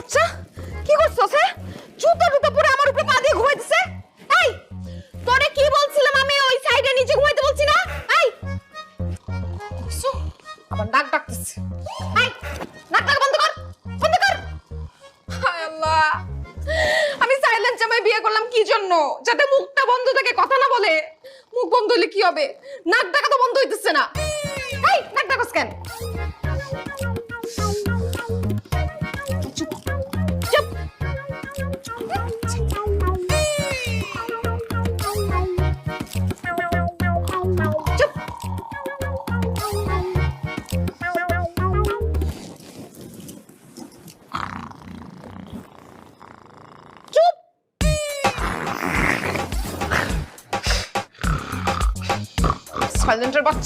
বাচ্চা কি করছস? হ্যাঁ, জুতা টুতা পরে আমার উপরে পা দিয়ে ঘুমাইতেছে। এই তোরে কি বলছিলাম আমি ওই সাইডে নিচে ঘুমাইতে বলছি না? এই দেখছো? আবার নাক ডাকতেছে। এই নাক ডাকা বন্ধ কর, বন্ধ কর। হায় আল্লাহ, আমি সাইলেন্ট জামাই বিয়ে করলাম কি জন্য? যাতে মুখটা বন্ধ থাকে, কথা না বলে। মুখ বন্ধ হলে কি হবে? নাক ডাকা তো বন্ধ হইতেছে না। এই নাক ডাকস কেন? চুপ চুপ। চুপ। চুপ। সাইলেন্টের বাচ্চা।